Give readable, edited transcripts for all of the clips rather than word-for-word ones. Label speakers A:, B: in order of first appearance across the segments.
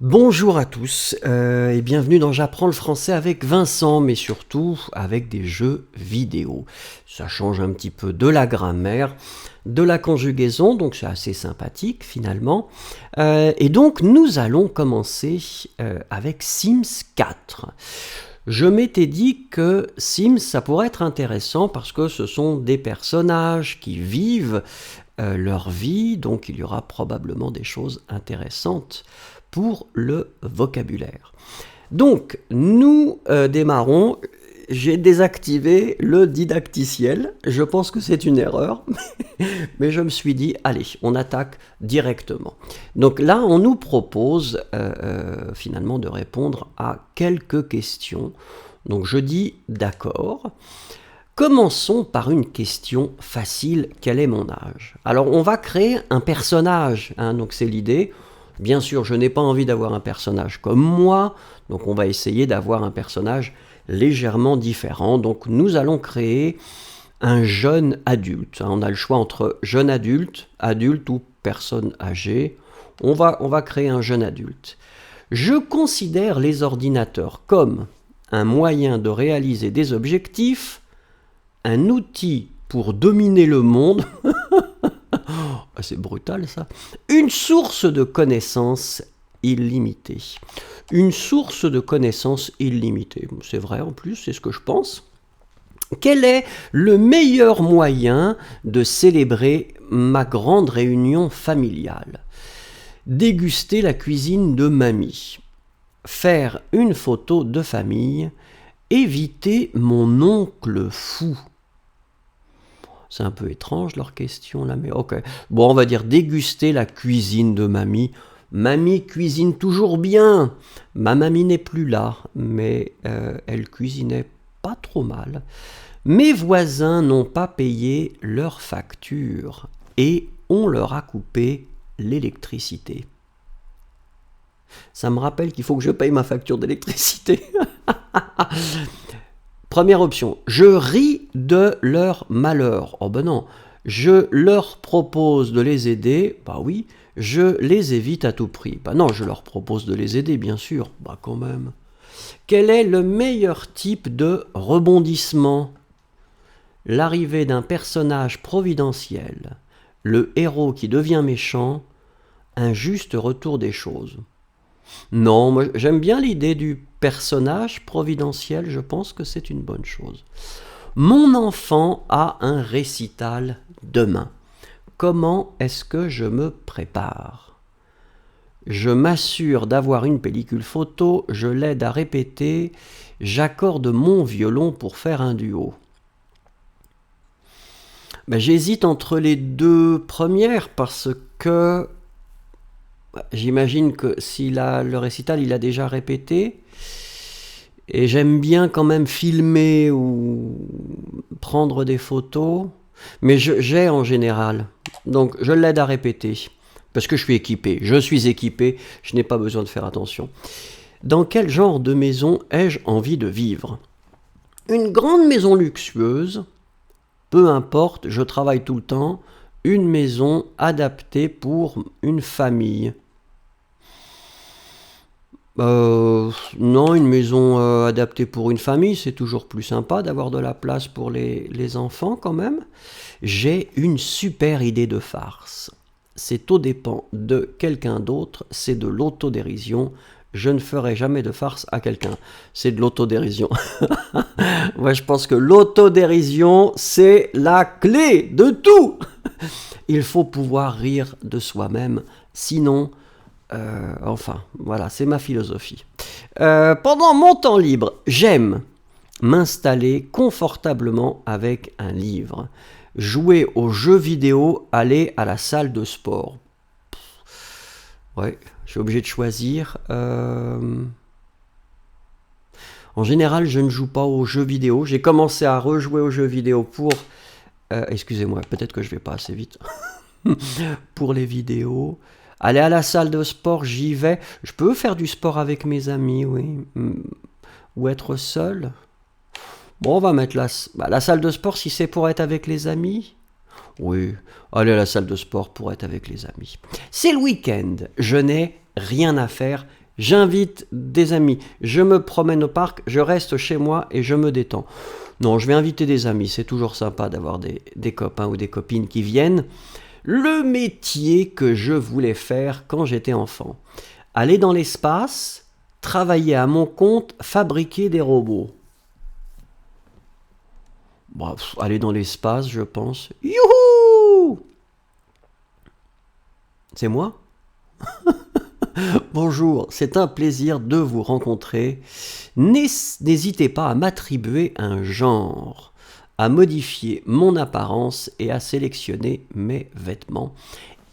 A: Bonjour à tous et bienvenue dans J'apprends le français avec Vincent, mais surtout avec des jeux vidéo. Ça change un petit peu de la grammaire, de la conjugaison, donc c'est assez sympathique finalement. Et donc nous allons commencer avec Sims 4. Je m'étais dit que Sims, ça pourrait être intéressant parce que ce sont des personnages qui vivent leur vie, donc il y aura probablement des choses intéressantes pour le vocabulaire. Donc, nous démarrons. J'ai désactivé le didacticiel. Je pense que c'est une erreur, mais je me suis dit, allez, on attaque directement. Donc là, on nous propose finalement de répondre à quelques questions. Donc je dis d'accord. Commençons par une question facile. Quel est mon âge? Alors, on va créer un personnage, hein, donc c'est l'idée. Bien sûr, je n'ai pas envie d'avoir un personnage comme moi, donc on va essayer d'avoir un personnage légèrement différent. Donc nous allons créer un jeune adulte. On a le choix entre jeune adulte, adulte ou personne âgée. On va créer un jeune adulte. Je considère les ordinateurs comme un moyen de réaliser des objectifs, un outil pour dominer le monde. C'est brutal ça. Une source de connaissances illimitée. Une source de connaissances illimitée. C'est vrai en plus, c'est ce que je pense. Quel est le meilleur moyen de célébrer ma grande réunion familiale? Déguster la cuisine de mamie. Faire une photo de famille. Éviter mon oncle fou. C'est un peu étrange leur question là, mais ok. Bon, on va dire déguster la cuisine de mamie. Mamie cuisine toujours bien. Ma mamie n'est plus là, mais elle cuisinait pas trop mal. Mes voisins n'ont pas payé leur facture et on leur a coupé l'électricité. Ça me rappelle qu'il faut que je paye ma facture d'électricité. Première option, je ris de leur malheur. Oh ben non, je leur propose de les aider. Bah oui, je les évite à tout prix. Bah non, je leur propose de les aider, bien sûr. Bah quand même. Quel est le meilleur type de rebondissement? L'arrivée d'un personnage providentiel, le héros qui devient méchant, un juste retour des choses. Non, moi, j'aime bien l'idée du personnage providentiel, je pense que c'est une bonne chose. Mon enfant a un récital demain. Comment est-ce que je me prépare? Je m'assure d'avoir une pellicule photo, je l'aide à répéter, j'accorde mon violon pour faire un duo. J'hésite entre les deux premières parce que j'imagine que s'il a le récital, il a déjà répété. Et j'aime bien quand même filmer ou prendre des photos. Mais j'ai en général. Donc je l'aide à répéter. Parce que je suis équipé. Je suis équipé. Je n'ai pas besoin de faire attention. Dans quel genre de maison ai-je envie de vivre? Une grande maison luxueuse. Peu importe, je travaille tout le temps. Une maison adaptée pour une famille. Non, une maison adaptée pour une famille, c'est toujours plus sympa d'avoir de la place pour les enfants quand même. J'ai une super idée de farce. C'est aux dépens de quelqu'un d'autre, c'est de l'autodérision. Je ne ferai jamais de farce à quelqu'un. C'est de l'autodérision. Moi, je pense que l'autodérision, c'est la clé de tout. Il faut pouvoir rire de soi-même, sinon... enfin, voilà, c'est ma philosophie. Pendant mon temps libre, j'aime m'installer confortablement avec un livre, jouer aux jeux vidéo, aller à la salle de sport. Ouais, je suis obligé de choisir. En général, je ne joue pas aux jeux vidéo. J'ai commencé à rejouer aux jeux vidéo pour... excusez-moi, peut-être que je vais pas assez vite. Pour les vidéos... Aller à la salle de sport, j'y vais. Je peux faire du sport avec mes amis, oui. Ou être seul. Bon, on va mettre la salle de sport si c'est pour être avec les amis. Oui, aller à la salle de sport pour être avec les amis. C'est le week-end. Je n'ai rien à faire. j'invite des amis, je me promène au parc, je reste chez moi et je me détends. Non, je vais inviter des amis, c'est toujours sympa d'avoir des copains ou des copines qui viennent. Le métier que je voulais faire quand j'étais enfant. Aller dans l'espace, travailler à mon compte, fabriquer des robots. Bon, aller dans l'espace, je pense. Youhou! C'est moi? Bonjour, c'est un plaisir de vous rencontrer. N'hésitez pas à m'attribuer un genre, à modifier mon apparence et à sélectionner mes vêtements.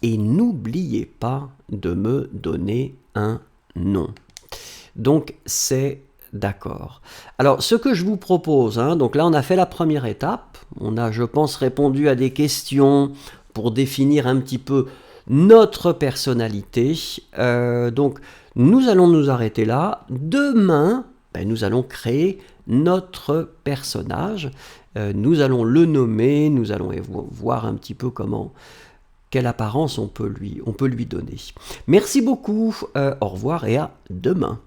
A: Et n'oubliez pas de me donner un nom. Donc c'est d'accord. Alors ce que je vous propose, donc là on a fait la première étape, on a je pense répondu à des questions pour définir un petit peu notre personnalité. Donc nous allons nous arrêter là. Demain, nous allons créer notre personnage. Nous allons le nommer, nous allons voir un petit peu quelle apparence on peut lui donner. Merci beaucoup, au revoir et à demain.